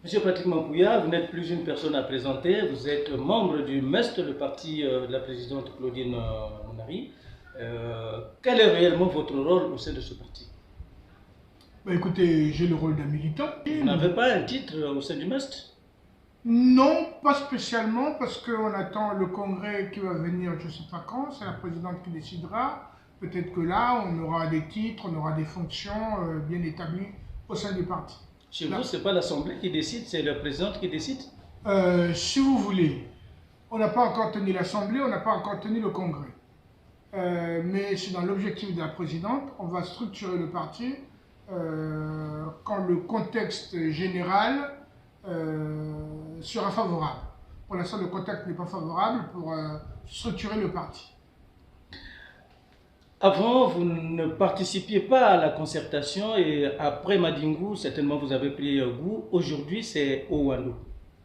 Monsieur Patrick Mampouya, vous n'êtes plus une personne à présenter, vous êtes membre du MEST, le parti de la présidente Claudine Mounari. Quel est réellement votre rôle au sein de ce parti? Écoutez, j'ai le rôle d'un militant. Vous n'avez pas un titre au sein du MEST? Non, pas spécialement, parce qu'on attend le congrès qui va venir, je ne sais pas quand, c'est la présidente qui décidera. Peut-être que là, on aura des titres, on aura des fonctions bien établies au sein du parti. Chez vous, ce n'est pas l'Assemblée qui décide, c'est la présidente qui décide? Si vous voulez, on n'a pas encore tenu l'Assemblée, on n'a pas encore tenu le congrès. Mais c'est dans l'objectif de la présidente, on va structurer le parti quand le contexte général sera favorable. Pour l'instant, le contexte n'est pas favorable pour structurer le parti. Avant, vous ne participiez pas à la concertation et après Madingou, certainement vous avez pris goût. Aujourd'hui, c'est Owando.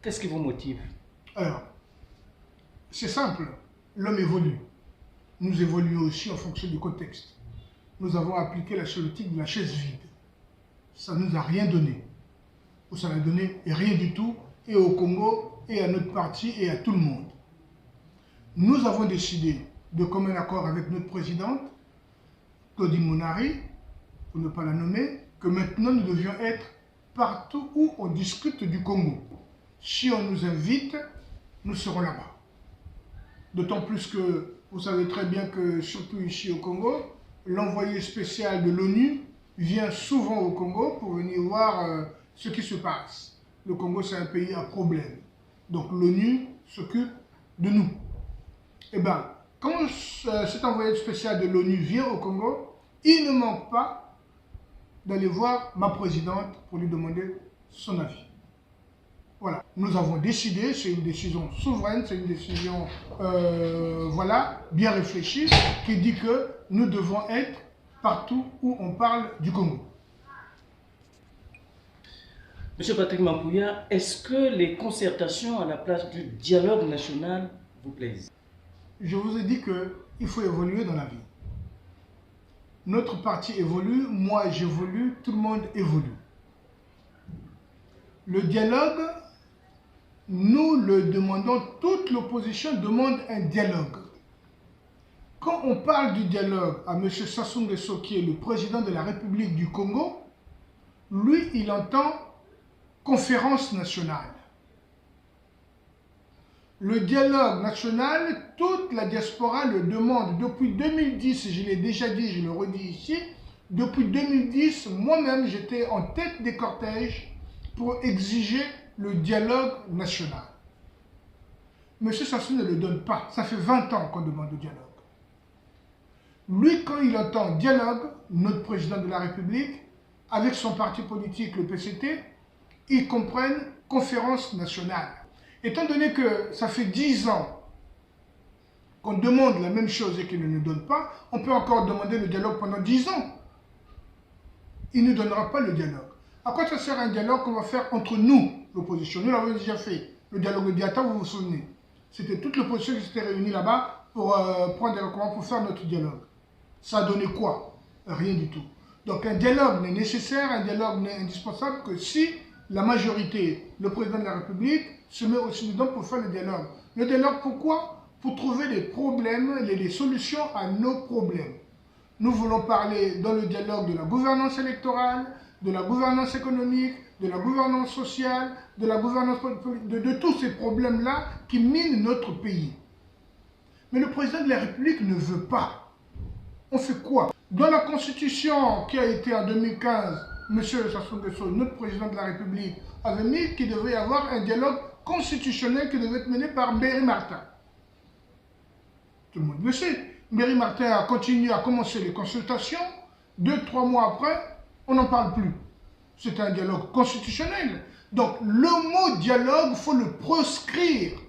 Qu'est-ce qui vous motive? Alors, c'est simple. L'homme évolue. Nous évoluons aussi en fonction du contexte. Nous avons appliqué la politique de la chaise vide. Ça ne nous a rien donné. Ou ça n'a donné rien du tout, et au Congo, et à notre parti, et à tout le monde. Nous avons décidé, de commun accord avec notre présidente, Claudine Mounari, pour ne pas la nommer, que maintenant nous devions être partout où on discute du Congo. Si on nous invite, nous serons là-bas. D'autant plus que vous savez très bien que, surtout ici au Congo, l'envoyé spécial de l'ONU vient souvent au Congo pour venir voir ce qui se passe. Le Congo, c'est un pays à problème. Donc l'ONU s'occupe de nous. Eh bien, quand cet envoyé spécial de l'ONU vient au Congo, il ne manque pas d'aller voir ma présidente pour lui demander son avis. Voilà, nous avons décidé, c'est une décision souveraine, c'est une décision voilà, bien réfléchie, qui dit que nous devons être partout où on parle du Congo. Monsieur Patrick Mampouya, est-ce que les concertations à la place du dialogue national vous plaisent? Je vous ai dit qu'il faut évoluer dans la vie. Notre parti évolue, moi j'évolue, tout le monde évolue. Le dialogue, nous le demandons, toute l'opposition demande un dialogue. Quand on parle du dialogue à M. Sassou Nguesso, qui est le président de la République du Congo, lui, il entend conférence nationale. Le dialogue national, toute la diaspora le demande. Depuis 2010, je l'ai déjà dit, je le redis ici, depuis 2010, moi-même, j'étais en tête des cortèges pour exiger le dialogue national. M. Sassou ne le donne pas. Ça fait 20 ans qu'on demande le dialogue. Lui, quand il entend dialogue, notre président de la République, avec son parti politique, le PCT, ils comprennent conférence nationale. Étant donné que ça fait 10 ans qu'on demande la même chose et qu'il ne nous donne pas, on peut encore demander le dialogue pendant 10 ans. Il ne donnera pas le dialogue. À quoi ça sert un dialogue qu'on va faire entre nous, l'opposition? Nous l'avons déjà fait. Le dialogue de Diata, vous vous souvenez. C'était toute l'opposition qui s'était réunie là-bas pour prendre des recommandations pour faire notre dialogue. Ça a donné quoi? Rien du tout. Donc un dialogue n'est nécessaire, un dialogue n'est indispensable que si la majorité, le président de la République, se met aussi dedans pour faire le dialogue. Le dialogue, pourquoi? Pour trouver des problèmes, les solutions à nos problèmes. Nous voulons parler dans le dialogue de la gouvernance électorale, de la gouvernance économique, de la gouvernance sociale, de la gouvernance politique, de tous ces problèmes-là qui minent notre pays. Mais le président de la République ne veut pas. On fait quoi? Dans la Constitution qui a été en 2015, M. Sassou Nguesso, notre président de la République, avait mis qu'il devait y avoir un dialogue constitutionnel qui devait être mené par Mbéry Martin. Tout le monde le sait. Mbéry Martin a continué à commencer les consultations. 2-3 mois après, on n'en parle plus. C'est un dialogue constitutionnel. Donc le mot dialogue, il faut le proscrire.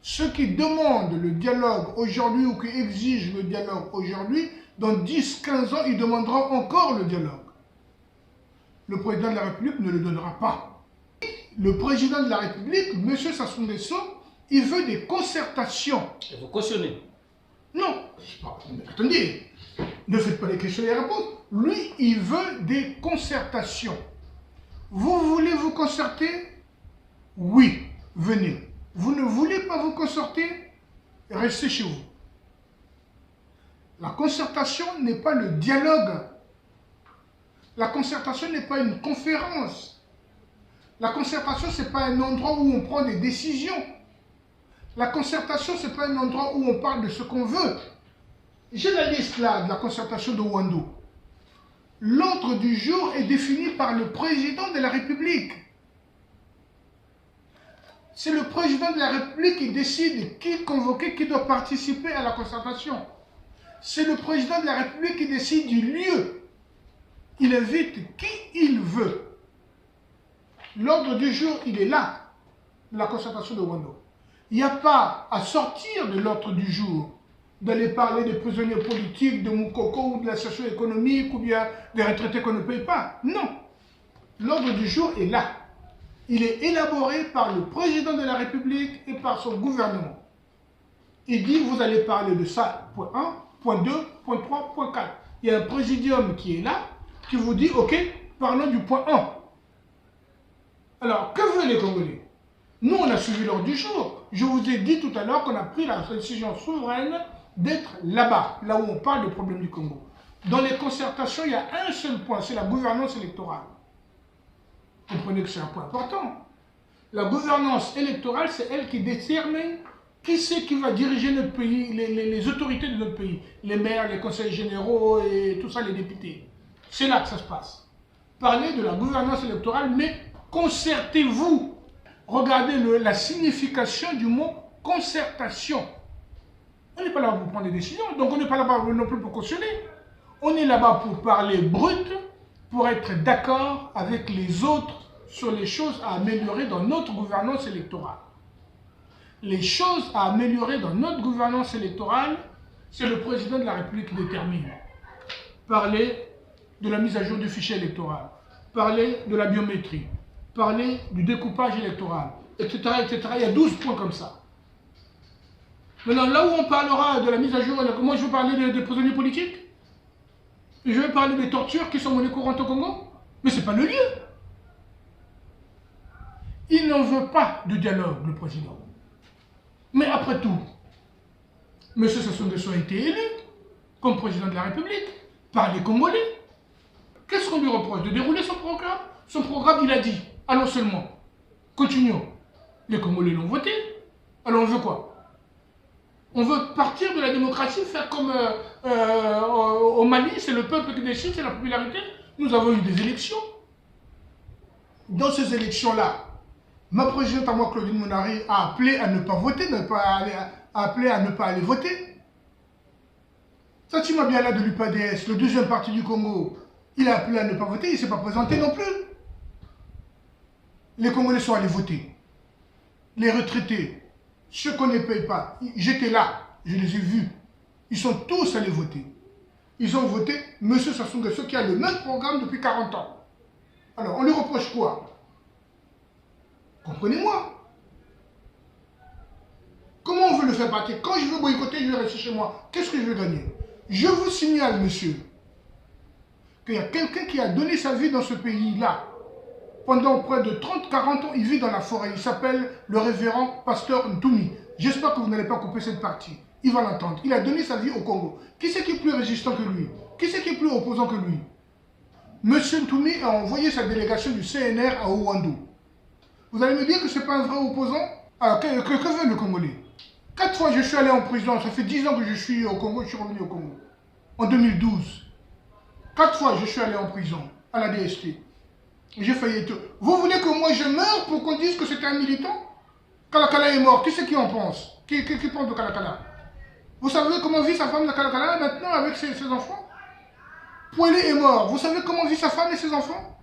Ceux qui demandent le dialogue aujourd'hui ou qui exigent le dialogue aujourd'hui, dans 10-15 ans, ils demanderont encore le dialogue. Le président de la République ne le donnera pas. Le président de la République, M. Sassou Nguesso, il veut des concertations. Et vous cautionnez? Non. Attendez, ne faites pas les questions et les réponses. Lui, il veut des concertations. Vous voulez vous concerter? Oui, venez. Vous ne voulez pas vous concerter? Restez chez vous. La concertation n'est pas le dialogue. La concertation n'est pas une conférence. La concertation, ce n'est pas un endroit où on prend des décisions. La concertation, ce n'est pas un endroit où on parle de ce qu'on veut. J'ai la liste là de la concertation de Ouando. L'ordre du jour est défini par le président de la République. C'est le président de la République qui décide qui convoquer, qui doit participer à la concertation. C'est le président de la République qui décide du lieu. Il invite qui il veut. L'ordre du jour, il est là, de la concertation de Ouando. Il n'y a pas à sortir de l'ordre du jour, d'aller parler des prisonniers politiques, de Moukoko ou de la situation économique ou bien des retraités qu'on ne paye pas. Non. L'ordre du jour est là. Il est élaboré par le président de la République et par son gouvernement. Il dit, vous allez parler de ça, point 1, point 2, point 3, point 4. Il y a un présidium qui est là, qui vous dit, ok, parlons du point 1. Alors, que veulent les Congolais? Nous, on a suivi l'ordre du jour. Je vous ai dit tout à l'heure qu'on a pris la décision souveraine d'être là-bas, là où on parle des problèmes du Congo. Dans les concertations, il y a un seul point, c'est la gouvernance électorale. Vous comprenez que c'est un point important. La gouvernance électorale, c'est elle qui détermine qui c'est qui va diriger notre pays, les autorités de notre pays, les maires, les conseils généraux et tout ça, les députés. C'est là que ça se passe. Parlez de la gouvernance électorale, mais concertez-vous. Regardez la signification du mot concertation. On n'est pas là pour prendre des décisions, donc on n'est pas là non plus pour cautionner. On est là-bas pour parler brut, pour être d'accord avec les autres sur les choses à améliorer dans notre gouvernance électorale. Les choses à améliorer dans notre gouvernance électorale, c'est le président de la République qui détermine. Parler de la mise à jour du fichier électoral, parler de la biométrie, parler du découpage électoral, etc., etc. Il y a 12 points comme ça. Maintenant, là où on parlera de la mise à jour, moi je veux parler des prisonniers politiques, je vais parler des tortures qui sont monnaie courante au Congo, mais ce n'est pas le lieu. Il n'en veut pas de dialogue, le président. Mais après tout, M. Sassou Nguesso a été élu comme président de la République par les Congolais. Qu'est-ce qu'on lui reproche? De dérouler son programme? Son programme, il a dit, allons seulement, continuons. Les Congolais l'ont voté. Alors on veut quoi? On veut partir de la démocratie, faire comme au Mali, c'est le peuple qui décide, c'est la popularité. Nous avons eu des élections. Dans ces élections-là, ma présidente à moi, Claudine Mounari, a appelé à ne pas voter, a appelé à ne pas aller voter. Satima Biala de l'UPADS, le deuxième parti du Congo, il a appelé à ne pas voter, il ne s'est pas présenté non plus. Les Congolais sont allés voter. Les retraités, ceux qu'on ne paye pas, j'étais là, je les ai vus. Ils sont tous allés voter. Ils ont voté M. Sassou Nguesso qui a le même programme depuis 40 ans. Alors, on lui reproche quoi? Comprenez-moi. Comment on veut le faire partir? Quand je veux boycotter, je vais rester chez moi. Qu'est-ce que je vais gagner? Je vous signale, monsieur, qu'il y a quelqu'un qui a donné sa vie dans ce pays-là. Pendant près de 30-40 ans, il vit dans la forêt. Il s'appelle le révérend pasteur Ntoumi. J'espère que vous n'allez pas couper cette partie. Il va l'entendre. Il a donné sa vie au Congo. Qui c'est qui est plus résistant que lui? Qui c'est qui est plus opposant que lui? Monsieur Ntoumi a envoyé sa délégation du CNR à Ouando. Vous allez me dire que ce n'est pas un vrai opposant? Alors, que veut le Congolais? 4 fois je suis allé en prison. Ça fait 10 ans que je suis au Congo. Je suis revenu au Congo. En 2012. 4 fois je suis allé en prison à la DST. J'ai failli être... Vous voulez que moi je meure pour qu'on dise que c'était un militant? Kalakala est mort. Qui c'est qui en pense? Qui pense de Kalakala? Vous savez comment vit sa femme de Kalakala maintenant avec ses enfants? Pouelé est mort. Vous savez comment vit sa femme et ses enfants?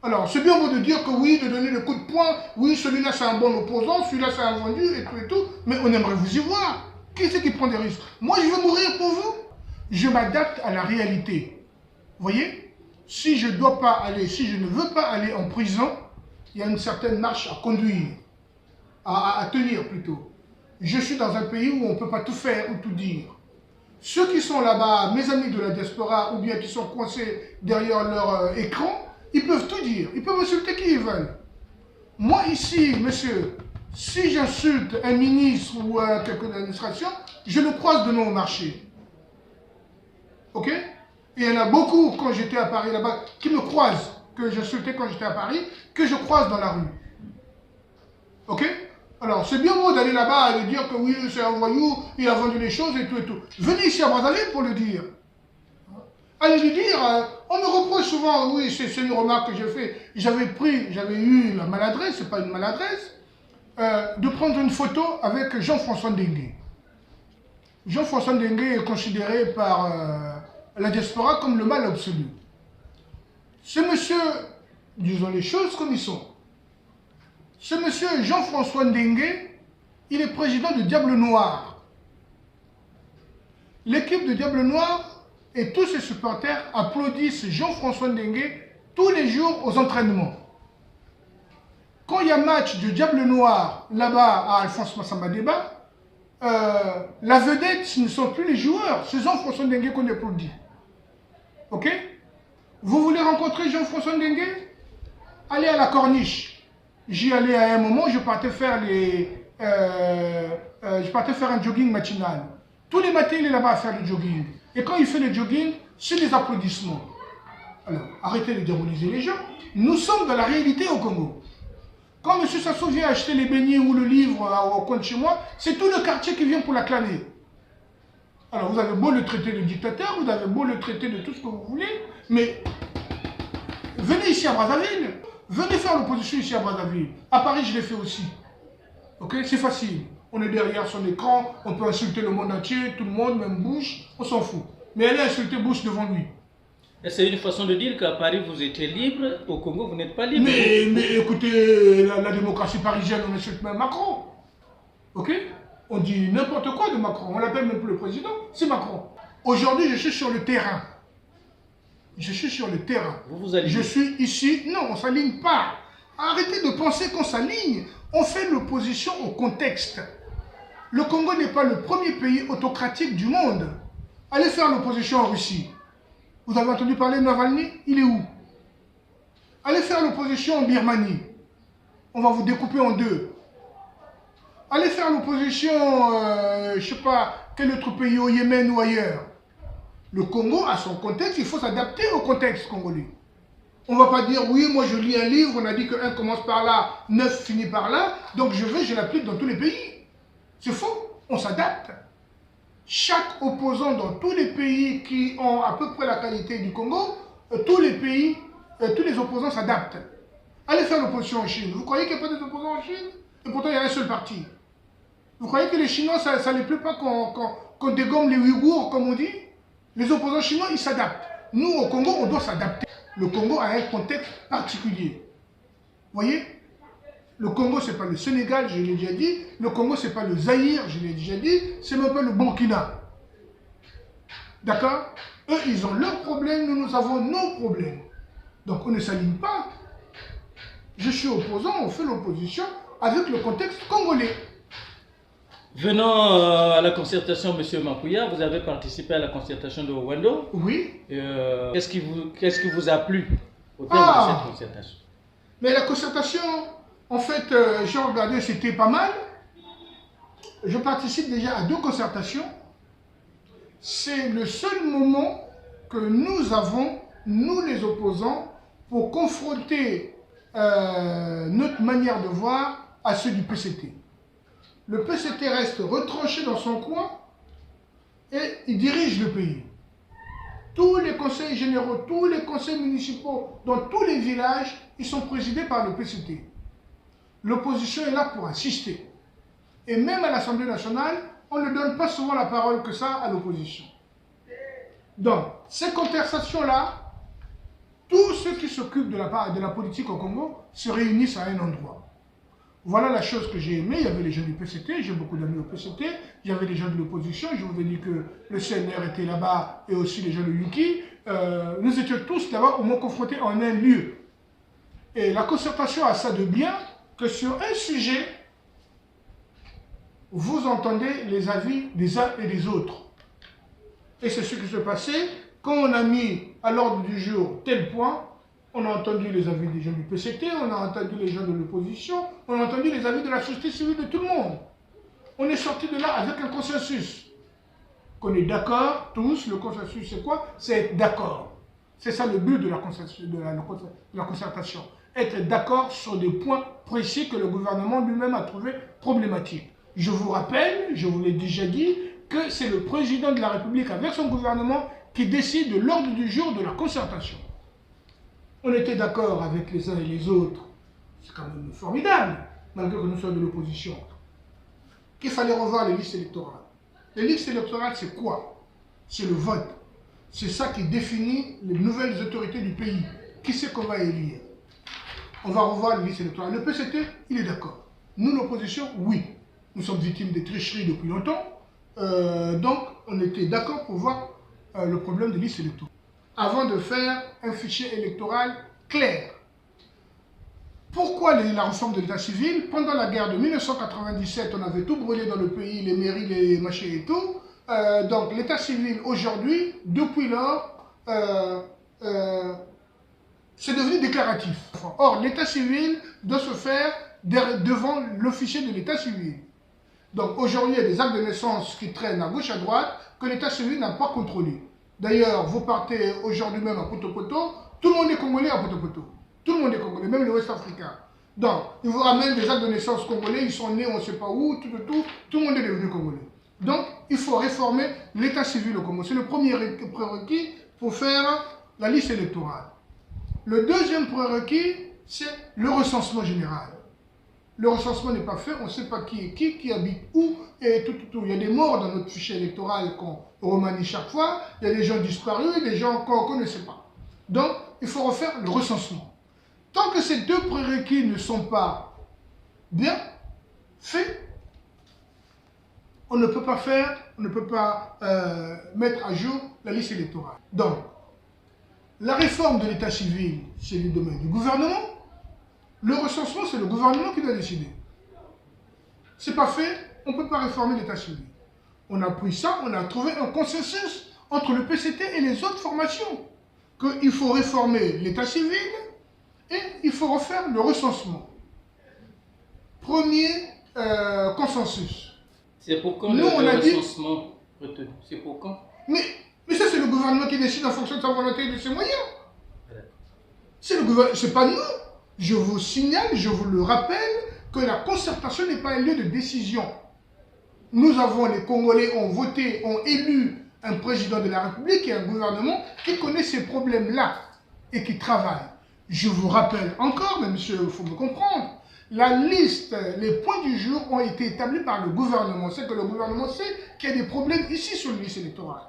Alors, c'est bien beau de dire que oui, de donner le coup de poing, oui, celui-là c'est un bon opposant, celui-là c'est un vendu, et tout, mais on aimerait vous y voir. Qui c'est qui prend des risques? Moi, je veux mourir pour vous. Je m'adapte à la réalité. Vous voyez? Si je dois pas aller, si je ne veux pas aller en prison, il y a une certaine marche à conduire, à tenir plutôt. Je suis dans un pays où on ne peut pas tout faire ou tout dire. Ceux qui sont là-bas, mes amis de la diaspora, ou bien qui sont coincés derrière leur écran, Ils peuvent tout dire. Ils peuvent insulter qui ils veulent. Moi, ici, monsieur, si j'insulte un ministre ou quelqu'un de l'administration, je le croise demain au marché. Ok? Et il y en a beaucoup, quand j'étais à Paris là-bas, qui me croisent, que j'insultais quand j'étais à Paris, que je croise dans la rue. Ok? Alors, c'est bien beau d'aller là-bas et de dire que oui, c'est un voyou, il a vendu les choses et tout et tout. Venez ici à Brazzaville pour le dire. Allez lui dire, on me reproche souvent, oui, c'est une remarque que j'ai fait. J'avais eu la maladresse, c'est pas une maladresse, de prendre une photo avec Jean-François Ndengue. Jean-François Ndengue est considéré par la diaspora comme le mal absolu. Ce monsieur, disons les choses comme ils sont, ce monsieur Jean-François Ndengue, il est président de Diable Noir. L'équipe de Diable Noir et tous ses supporters applaudissent Jean-François Ndengue tous les jours aux entraînements. Quand il y a match de Diable Noir là-bas à Alphonse Massamba-Débat, la vedette, ce ne sont plus les joueurs, c'est Jean-François Ndengue qu'on applaudit. Ok? Vous voulez rencontrer Jean-François Ndengue? Allez à la Corniche. J'y allais à un moment, je partais faire un jogging matinal. Tous les matins, il est là-bas à faire le jogging. Et quand il fait le jogging, c'est des applaudissements. Alors, arrêtez de diaboliser les gens. Nous sommes dans la réalité au Congo. Quand M. Sassou vient acheter les beignets ou le livre au coin de chez moi, c'est tout le quartier qui vient pour l'acclamer. Alors, vous avez beau le traiter de dictateur, vous avez beau le traiter de tout ce que vous voulez, mais venez ici à Brazzaville. Venez faire l'opposition ici à Brazzaville. À Paris, je l'ai fait aussi. Ok? C'est facile. On est derrière son écran, on peut insulter le monde entier, tout le monde, même Bush, on s'en fout. Mais allez insulter Bush devant lui. C'est une façon de dire qu'à Paris, vous étiez libre, au Congo, vous n'êtes pas libre. Mais écoutez, la démocratie parisienne, on insulte même Macron. Ok? On dit n'importe quoi de Macron. On l'appelle même plus le président, c'est Macron. Aujourd'hui, je suis sur le terrain. Je suis sur le terrain. Je suis ici. Non, on ne s'aligne pas. Arrêtez de penser qu'on s'aligne. On fait l'opposition au contexte. Le Congo n'est pas le premier pays autocratique du monde. Allez faire l'opposition en Russie. Vous avez entendu parler de Navalny? Il est où? Allez faire l'opposition en Birmanie. On va vous découper en deux. Allez faire l'opposition, je ne sais pas, quel autre pays, au Yémen ou ailleurs. Le Congo a son contexte, il faut s'adapter au contexte congolais. On ne va pas dire, oui, moi je lis un livre, on a dit que 1 commence par là, 9 finit par là, donc je l'applique dans tous les pays. C'est faux, on s'adapte. Chaque opposant dans tous les pays qui ont à peu près la qualité du Congo, tous les opposants s'adaptent. Allez faire l'opposition en Chine. Vous croyez qu'il n'y a pas d'opposants en Chine? Et pourtant il y a un seul parti. Vous croyez que les Chinois, ça ne les plaît pas qu'on dégomme les Ouïghours, comme on dit? Les opposants chinois, ils s'adaptent. Nous, au Congo, on doit s'adapter. Le Congo a un contexte particulier. Vous voyez? Le Congo, ce n'est pas le Sénégal, je l'ai déjà dit. Le Congo, ce n'est pas le Zaïre, je l'ai déjà dit. C'est même pas le Burkina. D'accord? Eux, ils ont leurs problèmes, nous avons nos problèmes. Donc, on ne s'aligne pas. Je suis opposant, on fait l'opposition avec le contexte congolais. Venant à la concertation, M. Mampouya, vous avez participé à la concertation de Wendo. Oui. Qu'est-ce qui vous a plu au terme de cette concertation? Mais la concertation, en fait, j'ai regardé, c'était pas mal. Je participe déjà à 2 concertations. C'est le seul moment que nous avons, nous les opposants, pour confronter notre manière de voir à ceux du PCT. Le PCT reste retranché dans son coin et il dirige le pays. Tous les conseils généraux, tous les conseils municipaux, dans tous les villages, ils sont présidés par le PCT. L'opposition est là pour assister. Et même à l'Assemblée nationale, on ne donne pas souvent la parole que ça à l'opposition. Donc, ces conversations-là, tous ceux qui s'occupent de la politique au Congo se réunissent à un endroit. Voilà la chose que j'ai aimée. Il y avait les gens du PCT, j'ai beaucoup d'amis au PCT, il y avait les gens de l'opposition, je vous ai dit que le CNR était là-bas et aussi les gens de Yuki. Nous étions tous là-bas au moins confrontés en un lieu. Et la concertation a ça de bien que sur un sujet, vous entendez les avis des uns et des autres. Et c'est ce qui se passait quand on a mis à l'ordre du jour tel point. On a entendu les avis des gens du PCT, on a entendu les gens de l'opposition, on a entendu les avis de la société civile, de tout le monde. On est sorti de là avec un consensus. Qu'on est d'accord, tous, le consensus c'est quoi? C'est être d'accord. C'est ça le but de la concertation. Être d'accord sur des points précis que le gouvernement lui-même a trouvé problématiques. Je vous rappelle, je vous l'ai déjà dit, que c'est le président de la République avec son gouvernement qui décide de l'ordre du jour de la concertation. On était d'accord avec les uns et les autres, c'est quand même formidable, malgré que nous soyons de l'opposition, qu'il fallait revoir les listes électorales. Les listes électorales, c'est quoi? C'est le vote. C'est ça qui définit les nouvelles autorités du pays. Qui c'est qu'on va élire? On va revoir les listes électorales. Le PCT, il est d'accord. Nous, l'opposition, oui. Nous sommes victimes des tricheries depuis longtemps. Donc, on était d'accord pour voir le problème des listes électorales. Avant de faire un fichier électoral clair. Pourquoi la réforme de l'état civil? Pendant la guerre de 1997, on avait tout brûlé dans le pays, les mairies, les machins et tout. Donc l'état civil aujourd'hui, depuis lors, c'est devenu déclaratif. Or, l'état civil doit se faire devant le fichier de l'état civil. Donc aujourd'hui, il y a des actes de naissance qui traînent à gauche, à droite, que l'état civil n'a pas contrôlé. D'ailleurs, vous partez aujourd'hui même à Poto-Poto, tout le monde est congolais à Poto-Poto. Tout le monde est congolais, même les Ouest-Africains. Donc, ils vous ramènent des actes de naissance congolais, ils sont nés on ne sait pas où, tout le monde est devenu congolais. Donc, il faut réformer l'état civil au Congo. C'est le premier prérequis pour faire la liste électorale. Le deuxième prérequis, c'est le recensement général. Le recensement n'est pas fait, on ne sait pas qui est qui habite où, et tout. Il y a des morts dans notre fichier électoral qu'on remanie chaque fois, il y a des gens disparus, des gens qu'on ne connaissait pas. Donc, il faut refaire le recensement. Tant que ces deux prérequis ne sont pas bien faits, on ne peut pas mettre à jour la liste électorale. Donc, la réforme de l'état civil, c'est le domaine du gouvernement. Le recensement, c'est le gouvernement qui doit décider. C'est pas fait, on ne peut pas réformer l'état civil. On a pris ça, on a trouvé un consensus entre le PCT et les autres formations. Qu'il faut réformer l'état civil et il faut refaire le recensement. Premier consensus. C'est pour quand le recensement retenu? C'est pour quand? Mais ça, c'est le gouvernement qui décide en fonction de sa volonté et de ses moyens. C'est le gouvernement, c'est pas nous. Je vous signale, je vous le rappelle, que la concertation n'est pas un lieu de décision. Nous avons, les Congolais ont voté, ont élu un président de la République et un gouvernement qui connaît ces problèmes-là et qui travaille. Je vous rappelle encore, mais monsieur, il faut me comprendre, la liste, les points du jour ont été établis par le gouvernement. C'est que le gouvernement sait qu'il y a des problèmes ici sur la liste électorale.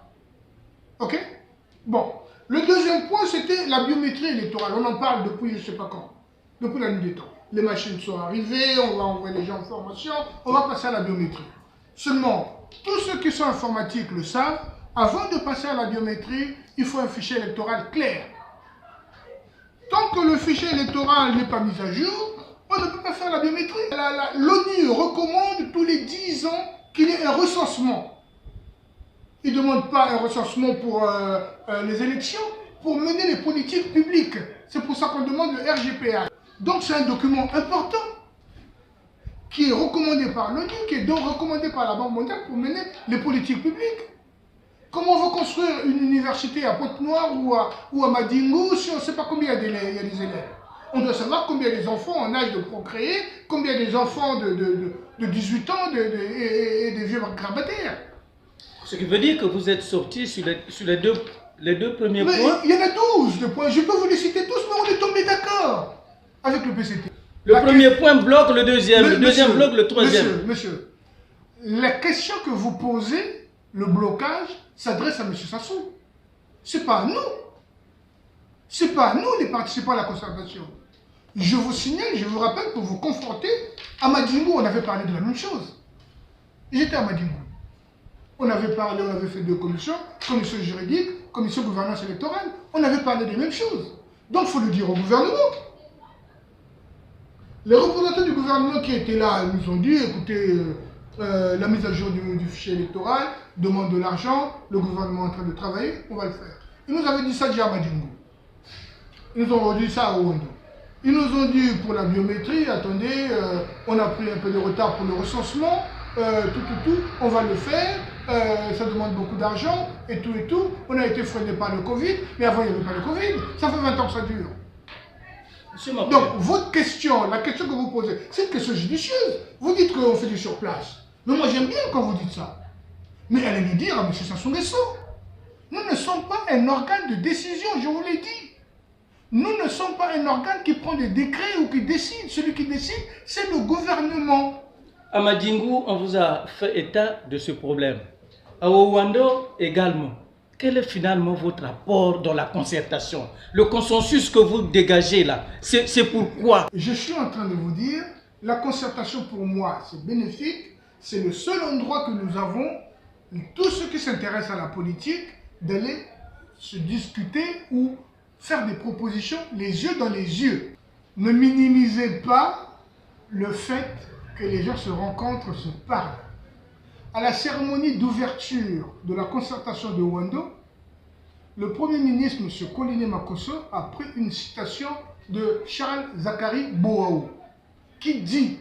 Ok? Bon. Le deuxième point, c'était la biométrie électorale. On en parle depuis je ne sais pas quand. Depuis la nuit des temps. Les machines sont arrivées, on va envoyer les gens en formation, on va passer à la biométrie. Seulement, tous ceux qui sont informatiques le savent, avant de passer à la biométrie, il faut un fichier électoral clair. Tant que le fichier électoral n'est pas mis à jour, on ne peut pas faire la biométrie. L'ONU recommande tous les 10 ans qu'il y ait un recensement. Il ne demande pas un recensement pour les élections, pour mener les politiques publiques. C'est pour ça qu'on demande le RGPA. Donc c'est un document important qui est recommandé par l'ONU, qui est donc recommandé par la Banque mondiale pour mener les politiques publiques. Comment on veut construire une université à Pointe-Noire ou à Madingu si on ne sait pas combien il y a des élèves? On doit savoir combien il y a des enfants en âge de procréer, combien il y a des enfants de 18 ans et des vieux grabataires. Ce qui veut dire que vous êtes sorti sur les deux premiers points. Il y en a 12 de points. Je peux vous les citer tous, mais on est tombé d'accord avec le PCT. Le premier point bloque le deuxième, le deuxième bloque le troisième. Monsieur, la question que vous posez, le blocage, s'adresse à M. Sassou. C'est pas à nous. C'est pas à nous les participants à la concertation. Je vous signale, je vous rappelle pour vous confronter, à Madingu, on avait parlé de la même chose. J'étais à Madingu. On avait parlé, on avait fait deux commissions, commission juridique, commission gouvernance électorale. On avait parlé des mêmes choses. Donc il faut le dire au gouvernement. Les représentants du gouvernement qui étaient là nous ont dit, écoutez, la mise à jour du fichier électoral demande de l'argent, le gouvernement est en train de travailler, on va le faire. Ils nous avaient dit ça déjà à Madingu. Ils nous ont dit ça à Rwanda. Ils nous ont dit pour la biométrie, attendez, on a pris un peu de retard pour le recensement, on va le faire, ça demande beaucoup d'argent, et tout. On a été freiné par le Covid, mais avant il n'y avait pas le Covid, ça fait 20 ans que ça dure. Donc, votre question, la question que vous posez, c'est une question judicieuse. Vous dites qu'on fait du surplace. Mais moi, j'aime bien quand vous dites ça. Mais allez nous dire à M. Sassou Nguesso, nous ne sommes pas un organe de décision, je vous l'ai dit. Nous ne sommes pas un organe qui prend des décrets ou qui décide. Celui qui décide, c'est le gouvernement. À Madingou, on vous a fait état de ce problème. À Owando également. Quel est finalement votre apport dans la concertation? Le consensus que vous dégagez là, c'est pourquoi? Je suis en train de vous dire, la concertation pour moi, c'est bénéfique. C'est le seul endroit que nous avons, tous ceux qui s'intéressent à la politique, d'aller se discuter ou faire des propositions les yeux dans les yeux. Ne minimisez pas le fait que les gens se rencontrent, se parlent. À la cérémonie d'ouverture de la concertation de Owando, le Premier ministre, M. Colline Makosso, a pris une citation de Charles Zachary Boao, qui dit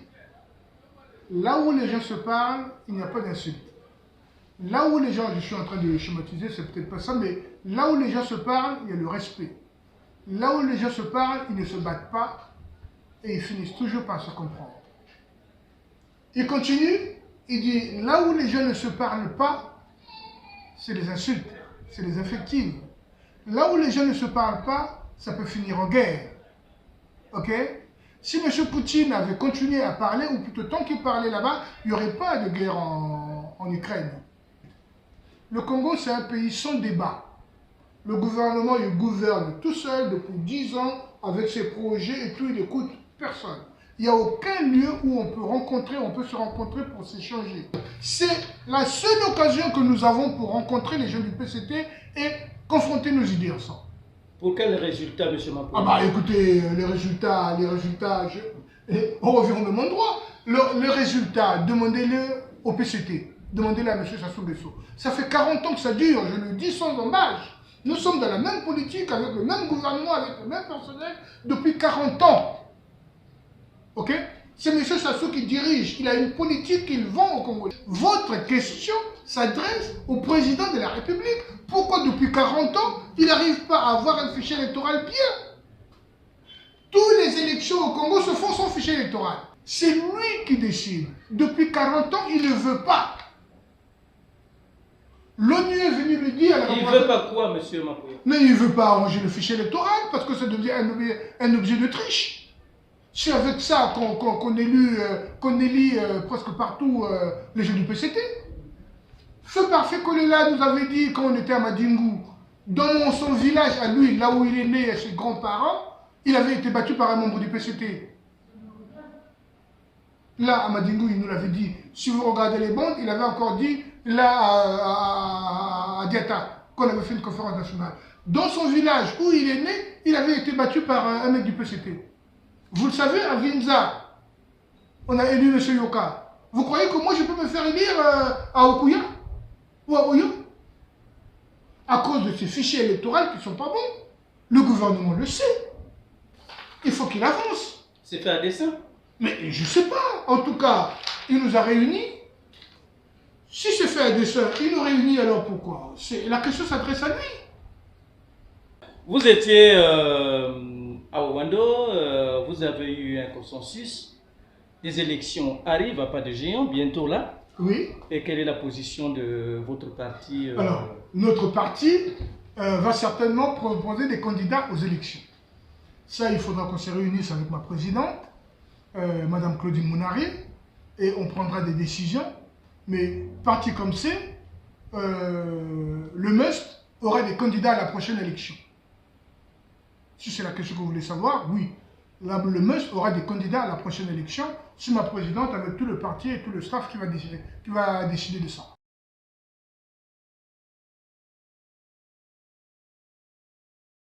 « Là où les gens se parlent, il n'y a pas d'insulte. Là où les gens, je suis en train de schématiser, c'est peut-être pas ça, mais là où les gens se parlent, il y a le respect. Là où les gens se parlent, ils ne se battent pas et ils finissent toujours par se comprendre. » Il continue, il dit « Là où les gens ne se parlent pas, c'est les insultes, c'est les invectives. Là où les gens ne se parlent pas, ça peut finir en guerre. » Ok? Si M. Poutine avait continué à parler, ou plutôt tant qu'il parlait là-bas, il n'y aurait pas de guerre en Ukraine. Le Congo, c'est un pays sans débat. Le gouvernement, il gouverne tout seul depuis 10 ans avec ses projets et tout, il n'écoute personne. Il n'y a aucun lieu où on peut se rencontrer pour s'échanger. C'est la seule occasion que nous avons pour rencontrer les gens du PCT et confronter nos idées ensemble. Pour quel résultat, M. Mapoui? Ah bah écoutez, les résultats, on revient au même endroit. Le résultat, demandez-le au PCT, demandez-le à M. Sassou Nguesso. Ça fait 40 ans que ça dure, je le dis sans embâche. Nous sommes dans la même politique, avec le même gouvernement, avec le même personnel, depuis 40 ans. Ok? C'est M. Sassou qui dirige, il a une politique qu'il vend au Congo. Votre question s'adresse au président de la République. Pourquoi depuis 40 ans, il n'arrive pas à avoir un fichier électoral bien? Toutes les élections au Congo se font sans fichier électoral. C'est lui qui décide. Depuis 40 ans, il ne veut pas. L'ONU est venu lui dire... Il ne veut pas quoi, M. Mapoui? Mais il ne veut pas arranger le fichier électoral parce que ça devient un objet de triche. C'est avec ça qu'on élit presque partout les gens du PCT. Ce parfait Kolela nous avait dit quand on était à Madingou, dans son village à lui, là où il est né, à ses grands-parents, il avait été battu par un membre du PCT. Là, à Madingou, il nous l'avait dit. Si vous regardez les bandes, il avait encore dit, là, à Diata, qu'on avait fait une conférence nationale. Dans son village où il est né, il avait été battu par un mec du PCT. Vous le savez, à Vinza, on a élu M. Yoka. Vous croyez que moi, je peux me faire élire à Okuya ou à Oyo? À cause de ces fichiers électoraux qui ne sont pas bons. Le gouvernement le sait. Il faut qu'il avance. C'est fait à dessein? Mais je ne sais pas. En tout cas, il nous a réunis. Si c'est fait à dessein, il nous réunit alors pourquoi? La question s'adresse à lui. Vous étiez à Owando, vous avez eu un consensus. Les élections arrivent à pas de géant, bientôt là. Oui. Et quelle est la position de votre parti? Alors, notre parti va certainement proposer des candidats aux élections. Ça, il faudra qu'on se réunisse avec ma présidente, Madame Claudine Mounari, et on prendra des décisions. Mais parti comme c'est, le MUST aura des candidats à la prochaine élection. Si c'est la question que vous voulez savoir, oui. Là, le MUST aura des candidats à la prochaine élection. C'est ma présidente avec tout le parti et tout le staff qui va décider de ça.